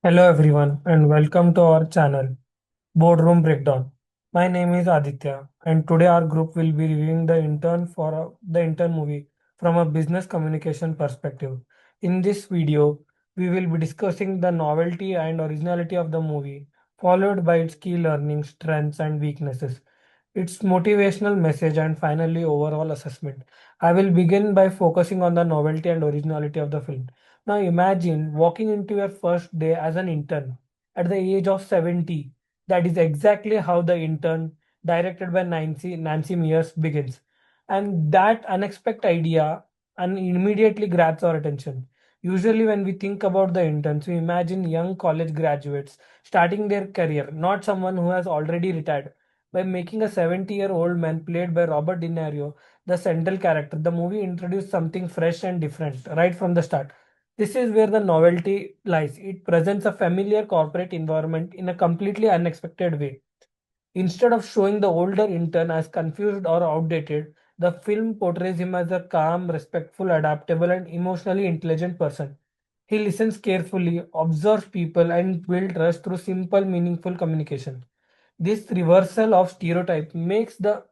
Hello everyone and welcome to our channel Boardroom Breakdown. My name is Aditya and today our group will be reviewing the Intern movie from a business communication perspective. In this video, we will be discussing the novelty and originality of the movie, followed by its key learnings, strengths and weaknesses, its motivational message and finally overall assessment. I will begin by focusing on the novelty and originality of the film. Now imagine walking into your first day as an intern at the age of 70. That is exactly how the intern, directed by Nancy Mears, begins. And that unexpected idea and immediately grabs our attention. Usually, when we think about the interns, we imagine young college graduates starting their career, not someone who has already retired. By making a 70-year-old man played by Robert De Niro the central character, the movie introduced something fresh and different right from the start. This is where the novelty lies. It presents a familiar corporate environment in a completely unexpected way. Instead of showing the older intern as confused or outdated, the film portrays him as a calm, respectful, adaptable, and emotionally intelligent person. He listens carefully, observes people, and builds trust through simple, meaningful communication. This reversal of stereotype makes the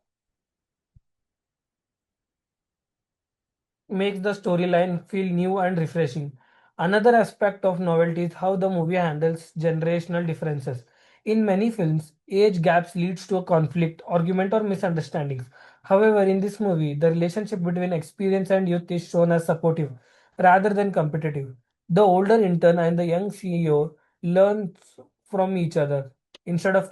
storyline feel new and refreshing. Another aspect of novelty is how the movie handles generational differences. In many films, age gaps leads to a conflict, argument, or misunderstandings. However, in this movie, the relationship between experience and youth is shown as supportive rather than competitive. The older intern and the young CEO learn from each other instead of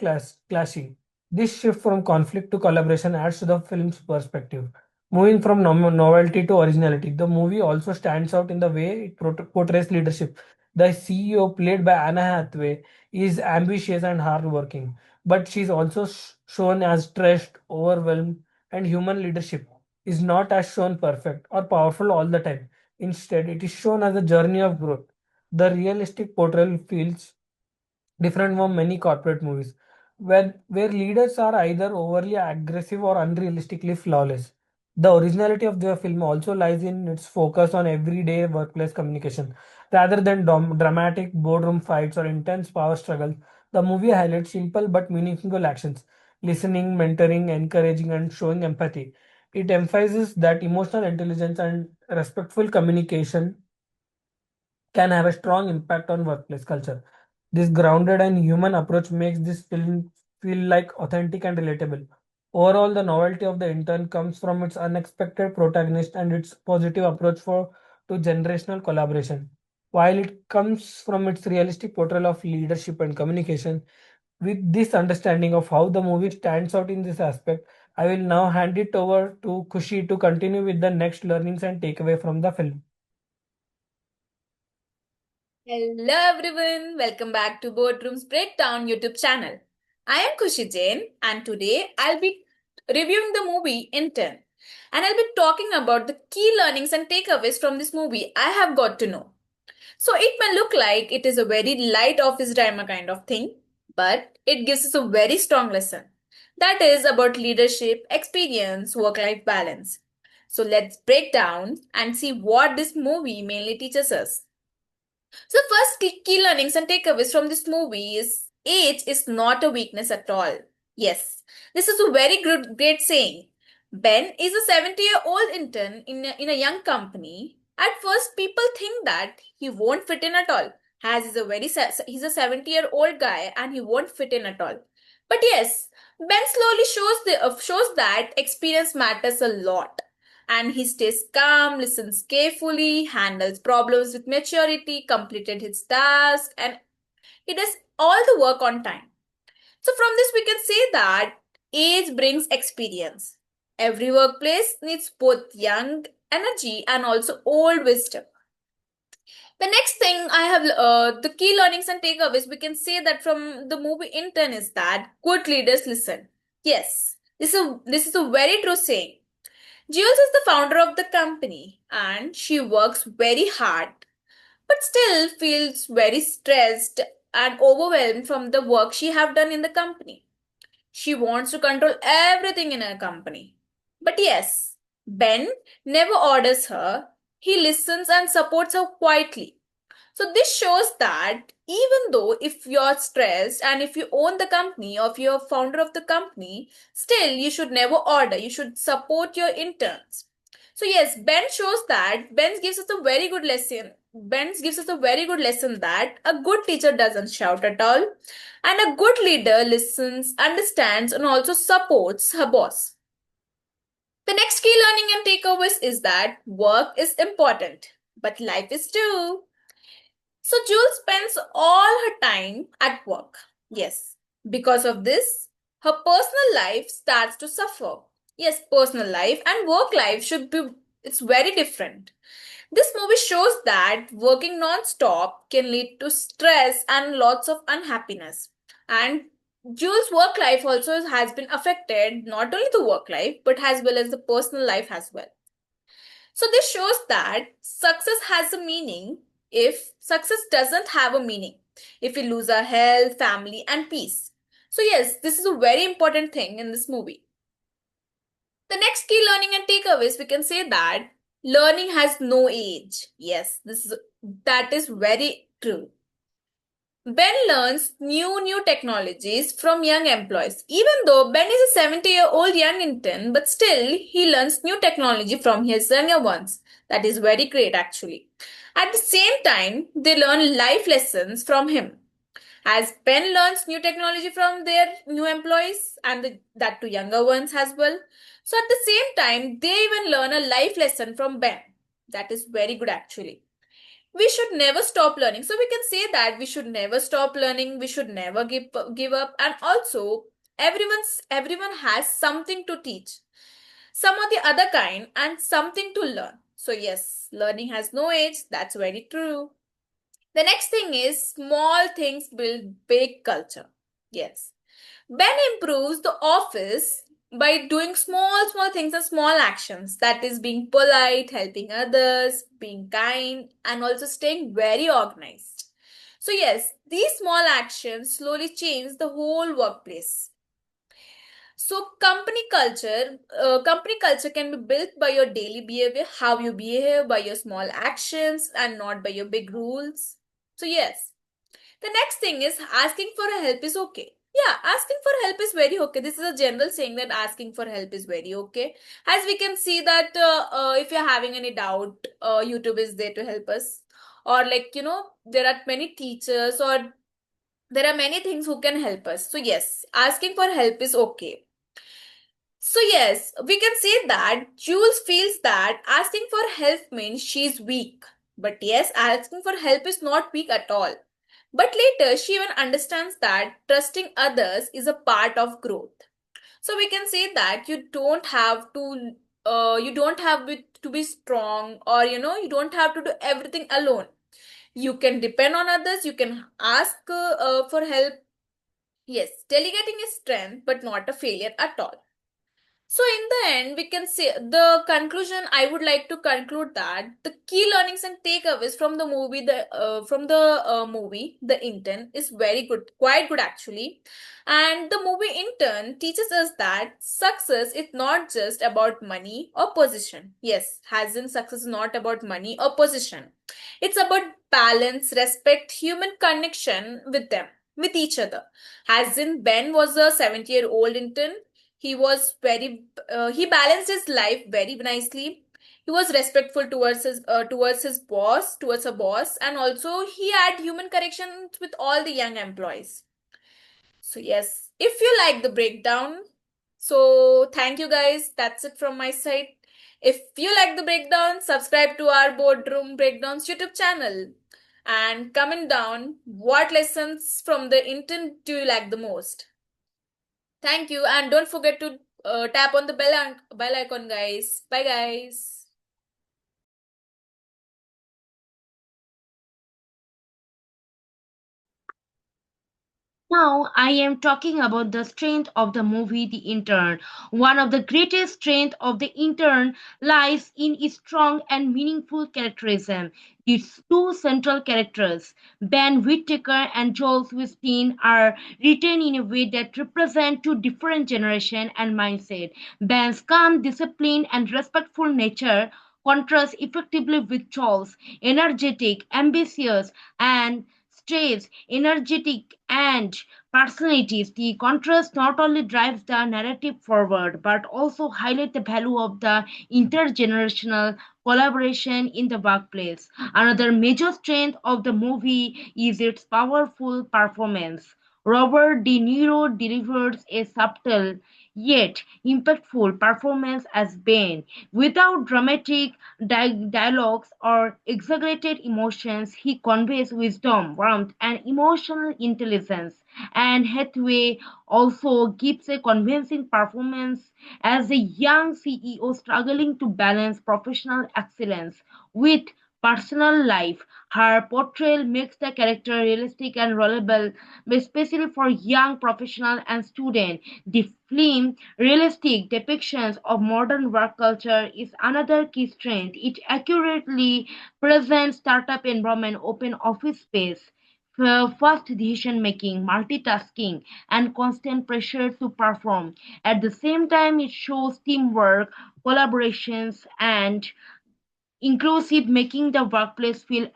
clashing. This shift from conflict to collaboration adds to the film's perspective. Moving from novelty to originality, the movie also stands out in the way it portrays leadership. The CEO, played by Anna Hathaway, is ambitious and hardworking, but she's also shown as stressed, overwhelmed, and human leadership is not as shown perfect or powerful all the time. Instead, it is shown as a journey of growth. The realistic portrayal feels different from many corporate movies, where leaders are either overly aggressive or unrealistically flawless. The originality of the film also lies in its focus on everyday workplace communication. Rather than dramatic boardroom fights or intense power struggles, the movie highlights simple but meaningful actions: listening, mentoring, encouraging, and showing empathy. It emphasizes that emotional intelligence and respectful communication can have a strong impact on workplace culture. This grounded and human approach makes this film feel like authentic and relatable. Overall, the novelty of the intern comes from its unexpected protagonist and its positive approach to generational collaboration. While it comes from its realistic portrayal of leadership and communication, with this understanding of how the movie stands out in this aspect, I will now hand it over to Kushi to continue with the next learnings and takeaway from the film. Hello everyone, welcome back to Boardroom's Breakdown YouTube channel. I am Kushi Jain and today I'll be reviewing the movie Intern and I'll be talking about the key learnings and takeaways from this movie I have got to know. So it may look like it is a very light office drama kind of thing, but it gives us a very strong lesson. That is about leadership, experience, work-life balance. So let's break down and see what this movie mainly teaches us. So, first key learnings and takeaways from this movie is age is not a weakness at all. Yes, this is a very great saying. Ben is a 70-year-old intern in a young company. At first, people think that he won't fit in at all, as he's a 70-year-old guy and he won't fit in at all. But yes, Ben slowly shows that experience matters a lot, and he stays calm, listens carefully, handles problems with maturity, completed his task, and he does all the work on time. So, from this, we can say that age brings experience. Every workplace needs both young energy and also old wisdom. The next thing I have, the key learnings and takeaways, we can say that from the movie Intern is that good leaders listen. Yes, this is a very true saying. Jules is the founder of the company and she works very hard but still feels very stressed and overwhelmed from the work she have done in the company. She wants to control everything in her company. But yes, Ben never orders her. He listens and supports her quietly. So this shows that even though if you're stressed and if you own the company or if you're founder of the company, still you should never order. You should support your interns. So yes, Ben gives us a very good lesson. Ben gives us a very good lesson that a good teacher doesn't shout at all, and a good leader listens, understands, and also supports her boss. The next key learning and takeaways is that work is important, but life is too. So Jules spends all her time at work. Yes. Because of this, her personal life starts to suffer. Yes, personal life and work life should be, it's very different. This movie shows that working non-stop can lead to stress and lots of unhappiness. And Jules' work life also has been affected, not only the work life, but as well as the personal life as well. So this shows that success has a meaning if success doesn't have a meaning. If we lose our health, family, and peace. So yes, this is a very important thing in this movie. The next key learning and takeaways we can say that learning has no age. Yes, that is very true. Ben learns new technologies from young employees. Even though Ben is a 70-year-old young intern, but still he learns new technology from his younger ones. That is very great actually. At the same time, they learn life lessons from him. As Ben learns new technology from their new employees and that to younger ones as well. So at the same time, they even learn a life lesson from Ben. That is very good actually. We should never stop learning. So we can say that we should never stop learning. We should never give up. And also, everyone has something to teach, some of the other kind, and something to learn. So yes, learning has no age. That's very true. The next thing is small things build big culture. Yes. Ben improves the office by doing small things and small actions. That is being polite, helping others, being kind, and also staying very organized. So, yes, these small actions slowly change the whole workplace. So, company culture can be built by your daily behavior, how you behave, by your small actions, and not by your big rules. So, yes, the next thing is asking for help is okay. Yeah, asking for help is very okay. This is a general saying that asking for help is very okay. As we can see that if you're having any doubt, YouTube is there to help us. Or there are many teachers or there are many things who can help us. So yes, asking for help is okay. So yes, we can say that Jules feels that asking for help means she's weak. But yes, asking for help is not weak at all. But later, she even understands that trusting others is a part of growth. So we can say that you don't have to be strong, or you don't have to do everything alone. You can depend on others. You can ask for help. Yes, delegating is strength, but not a failure at all. So, in the end, we can say the conclusion. I would like to conclude that the key learnings and takeaways from the movie, The Intern, is very good, quite good actually. And the movie Intern teaches us that success is not just about money or position. Yes, has in success is not about money or position. It's about balance, respect, human connection with them, with each other. As in Ben was a 70-year-old intern, he balanced his life very nicely. He was respectful towards his boss, towards a boss, and also he had human connections with all the young employees. So yes, if you like the breakdown, so thank you guys. That's it from my side. If you like the breakdown, subscribe to our Boardroom Breakdowns YouTube channel. And comment down what lessons from the intern do you like the most. Thank you, and don't forget to tap on the bell icon, guys. Bye, guys. Now, I am talking about the strength of the movie The Intern. One of the greatest strengths of The Intern lies in its strong and meaningful characterism. Its two central characters, Ben Whittaker and Joel Westin, are written in a way that represent two different generations and mindset. Ben's calm, disciplined, and respectful nature contrasts effectively with Charles, energetic, ambitious, and Strays, energetic, and personalities. The contrast not only drives the narrative forward but also highlights the value of the intergenerational collaboration in the workplace. Another major strength of the movie is its powerful performance. Robert De Niro delivers a subtle yet impactful performance as Bane. Without dramatic dialogues or exaggerated emotions, he conveys wisdom, warmth, and emotional intelligence. And Hathaway also gives a convincing performance as a young CEO struggling to balance professional excellence with personal life. Her portrayal makes the character realistic and relatable, especially for young professionals and students. The film realistic depictions of modern work culture is another key strength. It accurately presents startup environment, open office space, fast decision making, multitasking, and constant pressure to perform. At the same time, it shows teamwork, collaborations, and inclusive, making the workplace feel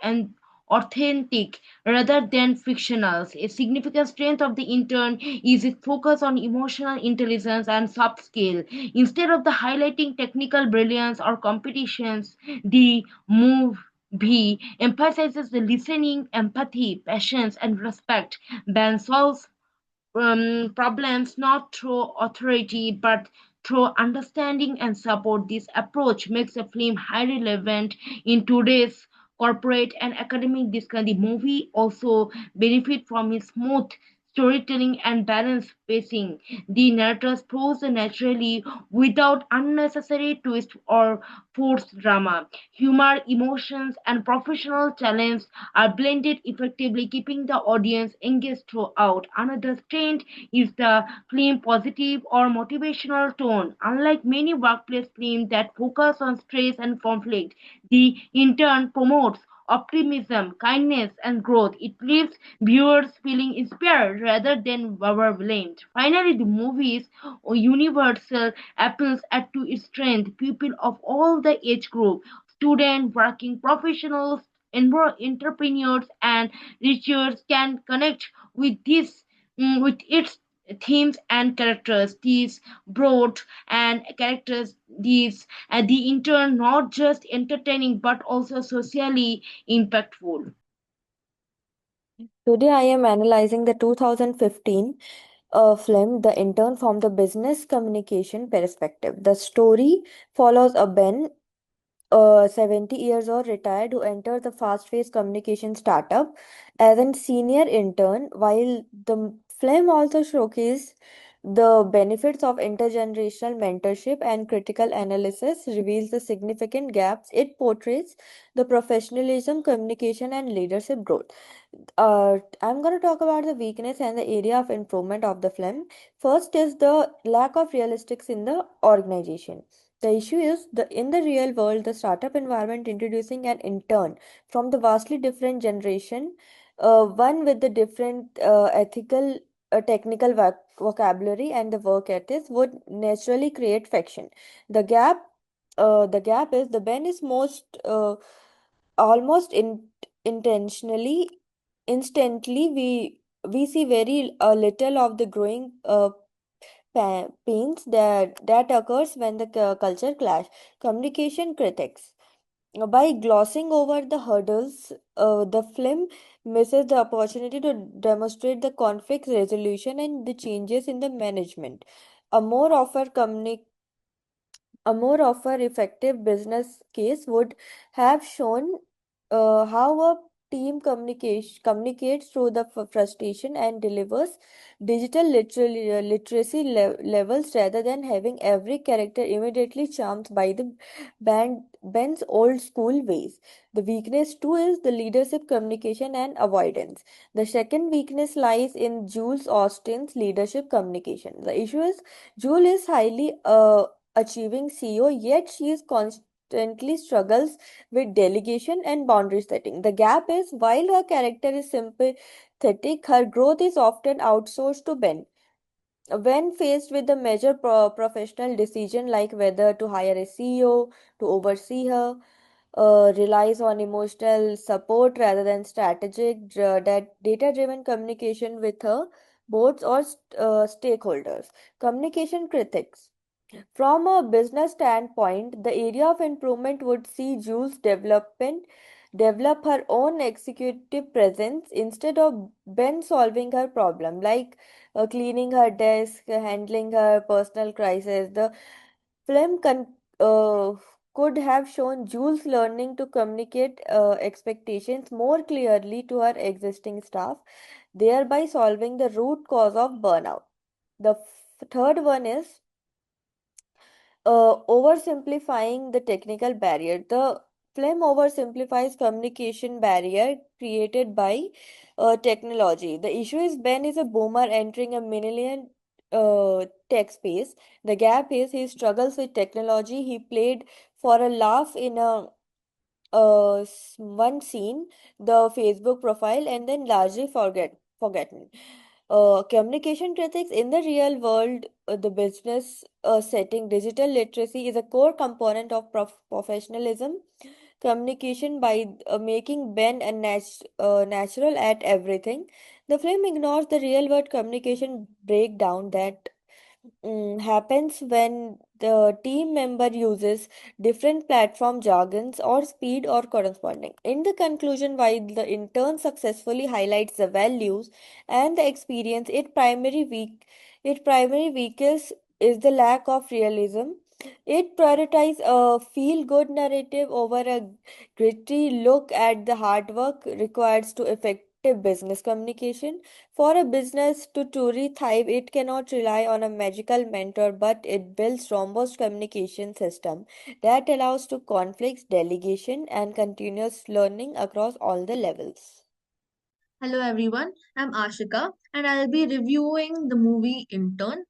authentic rather than fictional. A significant strength of the intern is its focus on emotional intelligence and soft skill. Instead of the highlighting technical brilliance or competitions, the movie emphasizes the listening, empathy, patience, and respect. Ben solves problems not through authority but through understanding and support. This approach makes a film highly relevant in today's corporate and academic discussion. The movie also benefit from its smooth storytelling and balanced pacing. The narrator flows naturally without unnecessary twist or forced drama. Humor, emotions, and professional challenge are blended effectively, keeping the audience engaged throughout. Another strength is the film positive or motivational tone. Unlike many workplace films that focus on stress and conflict, the intern promotes optimism, kindness, and growth. It leaves viewers feeling inspired rather than overwhelmed. Finally, the movie's universal appeals at to its strength. People of all the age group, students, working professionals, entrepreneurs, and researchers can connect with with its themes and characters. These broad and characters, these the intern not just entertaining but also socially impactful. Today I am analyzing the 2015 film The Intern from the business communication perspective. The story follows a Ben, 70 years old retired, who entered the fast-paced communication startup as a senior intern. While the film also showcased the benefits of intergenerational mentorship and critical analysis, reveals the significant gaps. It portrays the professionalism, communication, and leadership growth. I'm going to talk about the weakness and the area of improvement of the film. First is the lack of realistics in the organization. The issue is the in the real world, the startup environment introducing an intern from the vastly different generation, one with the different ethical, technical vocabulary and the work ethics would naturally create friction. The gap, the gap is the Ben is almost intentionally instantly we see very little of the growing pains that occurs when the culture clash. Communication critics, by glossing over the hurdles, the film misses the opportunity to demonstrate the conflict resolution and the changes in the management. A more offer communi- a more offer effective business case would have shown how a team communicates through the frustration and delivers literacy levels rather than having every character immediately charmed by the band's old school ways. The weakness too is the leadership communication and avoidance. The second weakness lies in Jules Austin's leadership communication. The issue is Jules is highly achieving CEO, yet she is constantly struggles with delegation and boundary setting. The gap is while her character is sympathetic, her growth is often outsourced to Ben. When faced with a major professional decision like whether to hire a CEO to oversee her, relies on emotional support rather than strategic that data-driven communication with her boards or stakeholders. Communication critics. From a business standpoint, the area of improvement would see develop her own executive presence instead of Ben solving her problem, like cleaning her desk, handling her personal crisis. The film could have shown Jules learning to communicate expectations more clearly to her existing staff, thereby solving the root cause of burnout. The third one is oversimplifying the technical barrier. The film oversimplifies communication barrier created by technology. The issue is Ben is a boomer entering a millennial tech space. The gap is he struggles with technology. He played for a laugh in a one scene, the Facebook profile, and then largely forgotten. Communication critics in the real world, the business setting, digital literacy is a core component of professionalism communication by making Ben a natural at everything. The film ignores the real world communication breakdown that happens when the team member uses different platform jargons or speed or corresponding. In the conclusion, while the intern successfully highlights the values and the experience, its primary weakness is the lack of realism. It prioritizes a feel-good narrative over a gritty look at the hard work required to effective business communication. For a business to truly thrive, it cannot rely on a magical mentor, but it builds robust communication system that allows to conflicts, delegation, and continuous learning across all the levels. Hello everyone, I'm Ashika and I'll be reviewing the movie Intern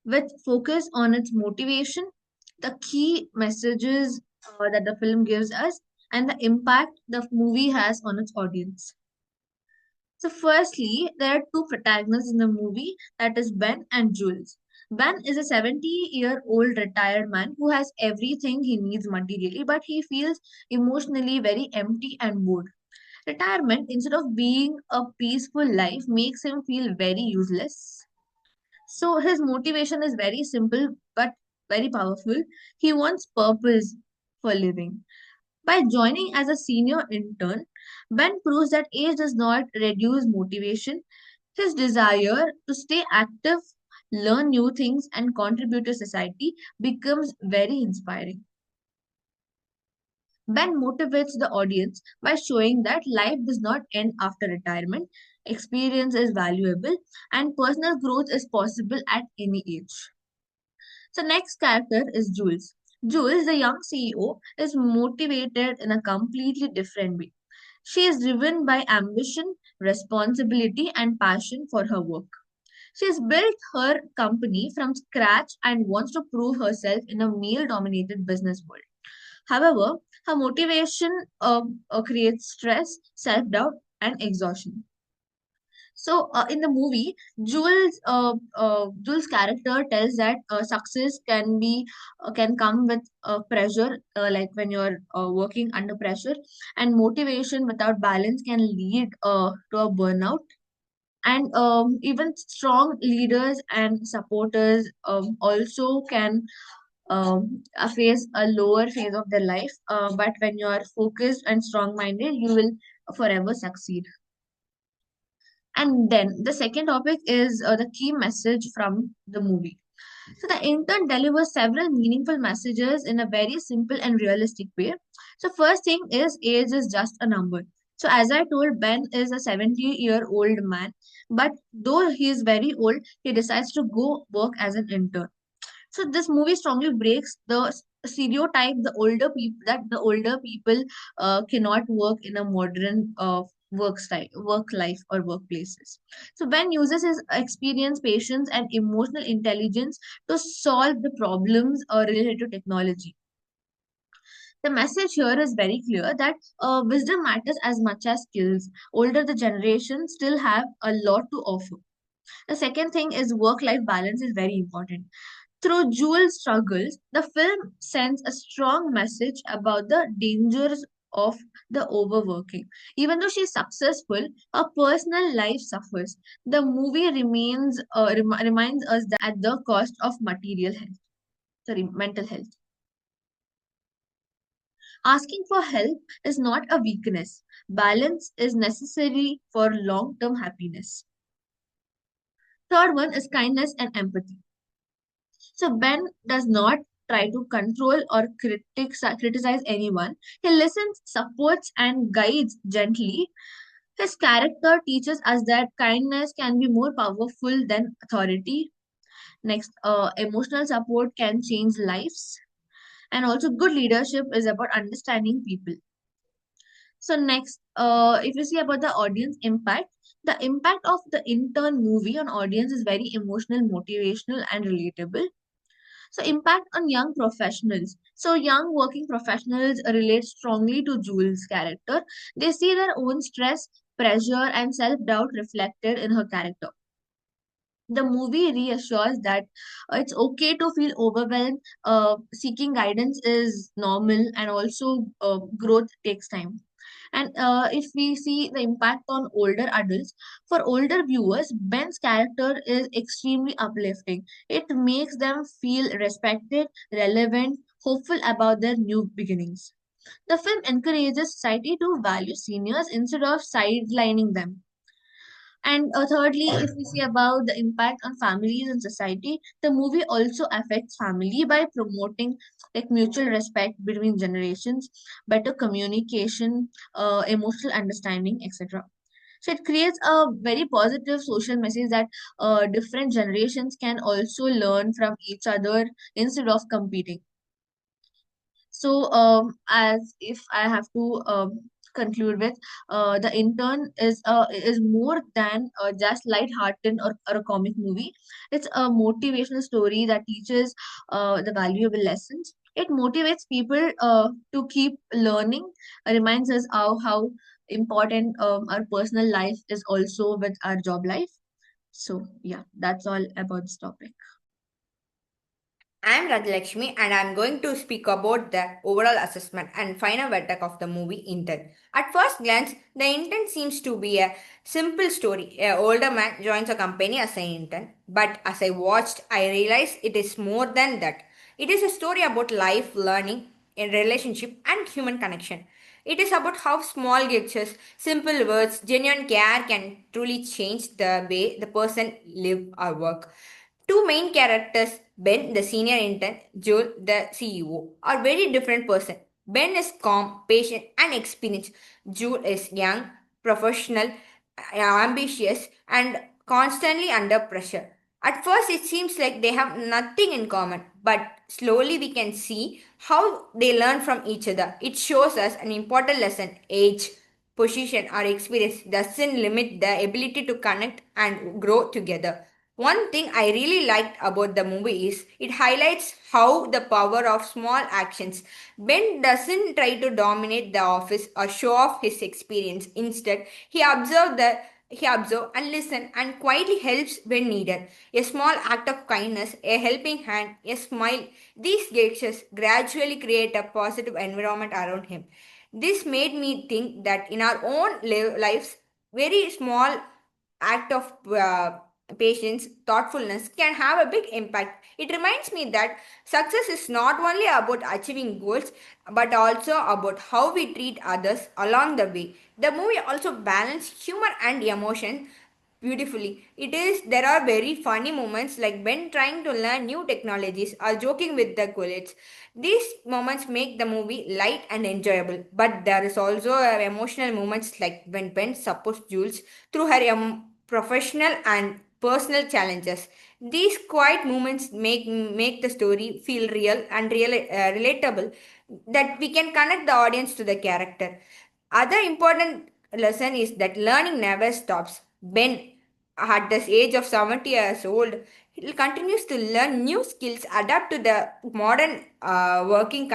with focus on its motivation, the key messages that the film gives us, and the impact the movie has on its audience. So, firstly, there are two protagonists in the movie that is Ben and Jules. Ben is a 70-year-old retired man who has everything he needs materially, but he feels emotionally very empty and bored. Retirement, instead of being a peaceful life, makes him feel very useless. So his motivation is very simple but very powerful. He wants purpose for living. By joining as a senior intern, Ben proves that age does not reduce motivation. His desire to stay active, learn new things, and contribute to society becomes very inspiring. Ben motivates the audience by showing that life does not end after retirement, experience is valuable, and personal growth is possible at any age. So, next character is Jules. Jules, the young CEO, is motivated in a completely different way. She is driven by ambition, responsibility, and passion for her work. She has built her company from scratch and wants to prove herself in a male dominated business world. However, her motivation creates stress, self doubt, and exhaustion. So in the movie, Jules' character tells that success can come with pressure, like when you're working under pressure, and motivation without balance can lead to a burnout. And even strong leaders and supporters also can face a lower phase of their life. But when you are focused and strong-minded, you will forever succeed. And then the second topic is the key message from the movie. So the intern delivers several meaningful messages in a very simple and realistic way. So first thing is age is just a number. So as I told, Ben is a 70-year-old man, but though he is very old, he decides to go work as an intern. So this movie strongly breaks the stereotype the older people cannot work in a modern work life or workplaces. So Ben uses his experience, patience, and emotional intelligence to solve the problems related to technology. The message here is very clear that wisdom matters as much as skills. Older the generation still have a lot to offer. The second thing is work life balance is very important. Through Jules' struggles, the film sends a strong message about the dangers of the overworking. Even though she's successful, her personal life suffers. The movie reminds us that at the cost of mental health. Asking for help is not a weakness. Balance is necessary for long-term happiness. Third one is kindness and empathy. So Ben does not try to control or criticize anyone. He listens, supports, and guides gently. His character teaches us that kindness can be more powerful than authority. Next, emotional support can change lives. And also, good leadership is about understanding people. So next, if you see about the audience impact, the impact of the intern movie on audience is very emotional, motivational, and relatable. So impact on young professionals. So young working professionals relate strongly to Jules' character. They see their own stress, pressure, and self-doubt reflected in her character. The movie reassures that it's okay to feel overwhelmed. Seeking guidance is normal, and also growth takes time. And if we see the impact on older adults, for older viewers, Ben's character is extremely uplifting. It makes them feel respected, relevant, hopeful about their new beginnings. The film encourages society to value seniors instead of sidelining them. And thirdly, if we see about the impact on families and society, the movie also affects family by promoting like mutual respect between generations, better communication, emotional understanding, etc. So it creates a very positive social message that different generations can also learn from each other instead of competing. So, as if I have to conclude with, the intern is more than just light-hearted or a comic movie. It's a motivational story that teaches the valuable lessons. It motivates people to keep learning. Reminds us how important our personal life is also with our job life. So, yeah, that's all about this topic. I'm Radhalakshmi and I'm going to speak about the overall assessment and final verdict of the movie Intern. At first glance, the intern seems to be a simple story. An older man joins a company as an intern, but as I watched, I realized it is more than that. It is a story about life, learning, a relationship, and human connection. It is about how small gestures, simple words, genuine care can truly change the way the person live or work. Two main characters, Ben, the senior intern, Joel, the CEO, are very different person. Ben is calm, patient, and experienced. Joel is young, professional, ambitious, and constantly under pressure. At first, it seems like they have nothing in common, but slowly we can see how they learn from each other. It shows us an important lesson: age, position, or experience doesn't limit the ability to connect and grow together. One thing I really liked about the movie is it highlights how the power of small actions. Ben doesn't try to dominate the office or show off his experience. Instead, he observes and listens and quietly helps when needed. A small act of kindness, a helping hand, a smile, these gestures gradually create a positive environment around him. This made me think that in our own lives, very small act of patience, thoughtfulness can have a big impact. It reminds me that success is not only about achieving goals but also about how we treat others along the way. The movie also balances humor and emotion beautifully. It is there are very funny moments like Ben trying to learn new technologies or joking with the colleagues. These moments make the movie light and enjoyable. But there is also emotional moments like when Ben supports Jules through her professional and personal challenges. These quiet moments make the story feel real and relatable, that we can connect the audience to the character. Other important lesson is that learning never stops. Ben, at the age of 70 years old, he continues to learn new skills, adapt to the modern working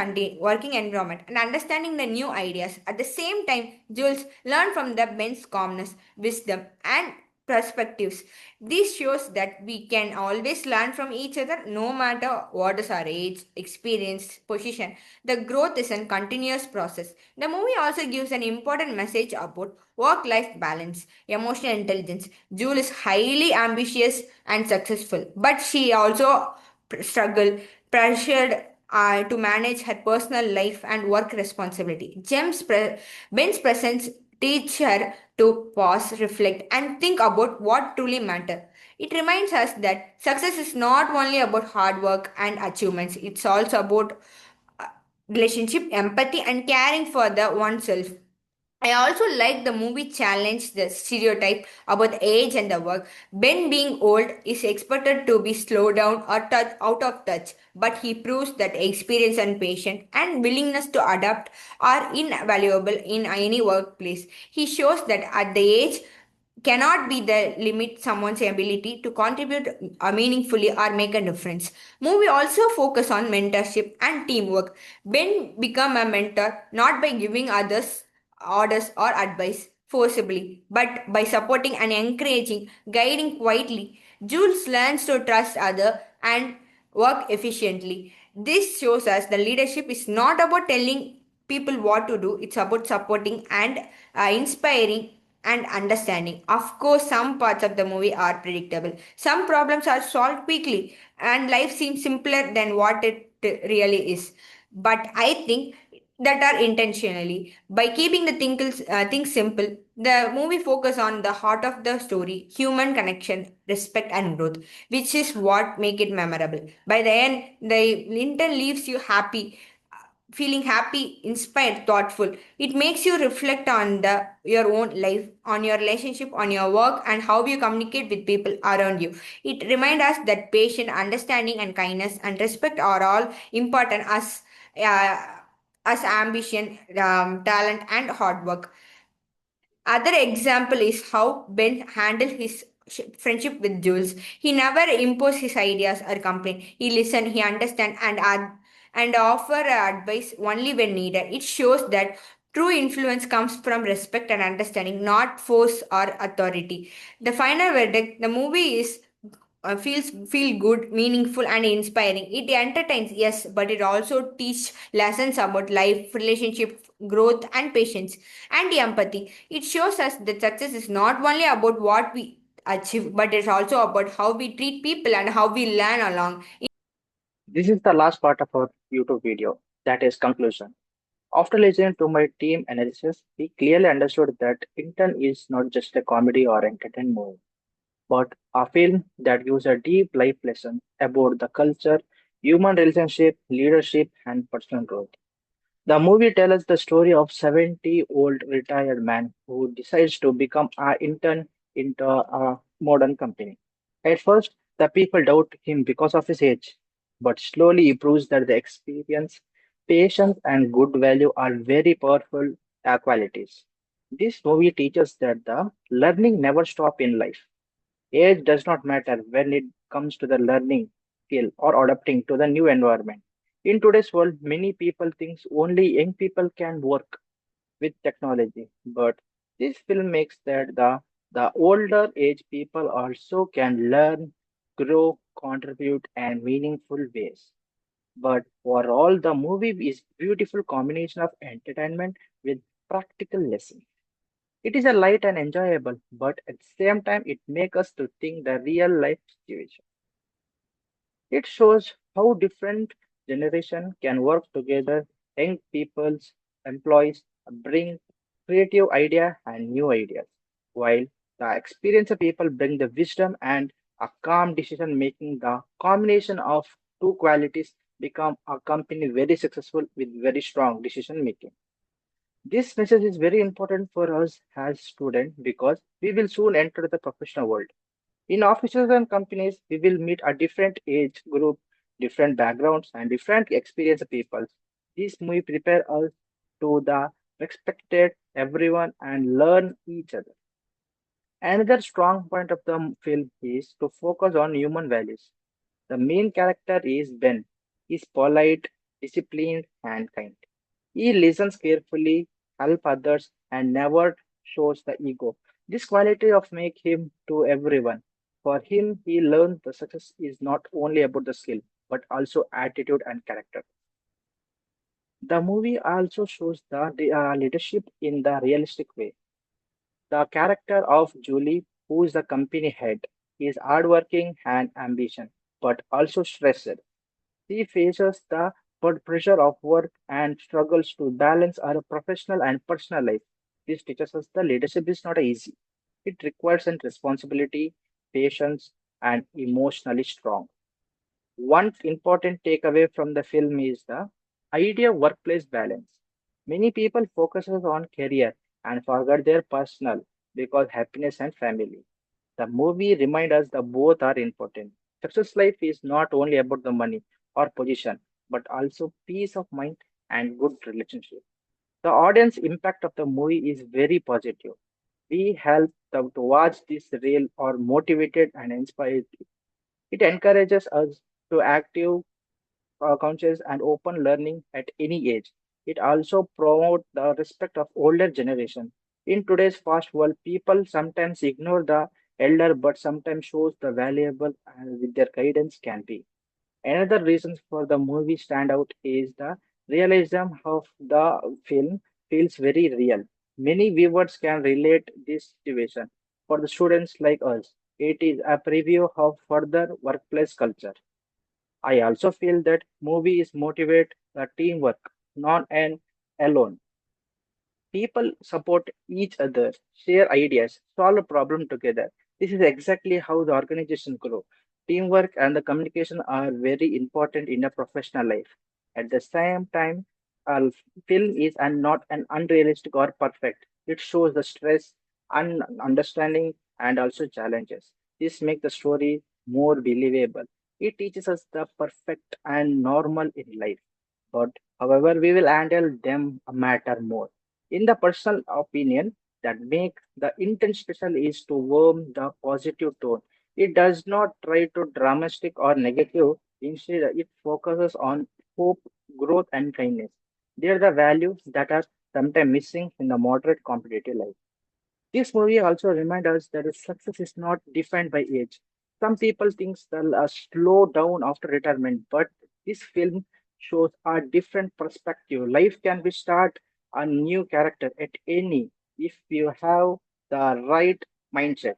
environment, and understanding the new ideas. At the same time, Jules learn from the Ben's calmness, wisdom, and perspectives. This shows that we can always learn from each other no matter what is our age, experience, position. The growth is a continuous process. The movie also gives an important message about work life balance, emotional intelligence. Jewel is highly ambitious and successful, but she also struggled, pressured to manage her personal life and work responsibility. Ben's presence teach her to pause, reflect, and think about what truly matters. It reminds us that success is not only about hard work and achievements, it's also about uh, relationship, empathy, and caring for the oneself. I also like the movie challenged the stereotype about the age and the work. Ben being old is expected to be slowed down or out of touch, but he proves that experience and patience and willingness to adapt are invaluable in any workplace. He shows that at the age cannot be the limit someone's ability to contribute meaningfully or make a difference. Movie also focus on mentorship and teamwork. Ben become a mentor not by giving others orders or advice forcibly, but by supporting and encouraging, guiding quietly. Jules learns to trust others and work efficiently. This shows us the leadership is not about telling people what to do, it's about supporting and inspiring and understanding. Of course, some parts of the movie are predictable. Some problems are solved quickly, and life seems simpler than what it really is. But I think that are intentionally by keeping the things simple. The movie focus on the heart of the story, human connection, respect, and growth, which is what make it memorable. By the end, the intern leaves you happy, feeling happy, inspired, thoughtful. It makes you reflect on the your own life, on your relationship, on your work, and how you communicate with people around you. It reminds us that patience, understanding, and kindness and respect are all important uh, as ambition, talent, and hard work. Other example is how Ben handled his friendship with Jules. He never imposed his ideas or complain. He listened, he understand, and offer advice only when needed. It shows that true influence comes from respect and understanding, not force or authority. The final verdict: the movie is feel good, meaningful, and inspiring. It entertains, yes, but it also teach lessons about life, relationship, growth, and patience, and empathy. It shows us that success is not only about what we achieve, but it's also about how we treat people and how we learn along. This is the last part of our YouTube video, that is conclusion. After listening to my team analysis, we clearly understood that Intern is not just a comedy or entertainment movie, but a film that gives a deep life lesson about the culture, human relationship, leadership, and personal growth. The movie tells us the story of 70-old retired man who decides to become an intern into a modern company. At first, the people doubt him because of his age, but slowly he proves that the experience, patience, and good value are very powerful qualities. This movie teaches that the learning never stops in life. Age does not matter when it comes to the learning skill or adapting to the new environment. In today's world, many people think only young people can work with technology, but this film makes that the older age people also can learn, grow, contribute, and meaningful ways. But for all, the movie is beautiful combination of entertainment with practical lessons. It is a light and enjoyable, but at the same time, it makes us to think the real life situation. It shows how different generation can work together. Young people's employees bring creative idea and new ideas, while the experienced people bring the wisdom and a calm decision making. The combination of two qualities become a company very successful with very strong decision making. This message is very important for us as students because we will soon enter the professional world. In offices and companies, we will meet a different age group, different backgrounds, and different experienced people. This movie prepare us to the respected everyone and learn each other. Another strong point of the film is to focus on human values. The main character is Ben. He's polite, disciplined, and kind. He listens carefully, helps others, and never shows the ego. This quality of make him to everyone. For him, he learned the success is not only about the skill, but also attitude and character. The movie also shows the leadership in the realistic way. The character of Julie, who is the company head, is hardworking and ambition, but also stressed. She faces the pressure of work and struggles to balance her professional and personal life. This teaches us the leadership is not easy. It requires an responsibility, patience, and emotionally strong. One important takeaway from the film is the idea of workplace balance. Many people focus on career and forget their personal because happiness and family. The movie reminds us that both are important. Success life is not only about the money or position, but also peace of mind and good relationship. The audience impact of the movie is very positive. We help them to watch this reel or motivated and inspired. It encourages us to active conscious and open learning at any age. It also promotes the respect of older generation. In today's fast world, people sometimes ignore the elder, but sometimes shows the valuable and with their guidance can be. Another reason for the movie standout is the realism of the film feels very real. Many viewers can relate this situation. For the students like us, it is a preview of further workplace culture. I also feel that movies motivate the teamwork, not an alone. People support each other, share ideas, solve a problem together. This is exactly how the organization grow. Teamwork and the communication are very important in a professional life. At the same time, a film is not an unrealistic or perfect. It shows the stress, understanding, and also challenges. This makes the story more believable. It teaches us the perfect and normal in life. But however, we will handle them matter more. In the personal opinion that make the intent special is to warm the positive tone. It does not try to dramatic or negative. Instead, it focuses on hope, growth, and kindness. They are the values that are sometimes missing in the moderate competitive life. This movie also reminds us that success is not defined by age. Some people think they'll slow down after retirement, but this film shows a different perspective. Life can be start a new character at any if you have the right mindset.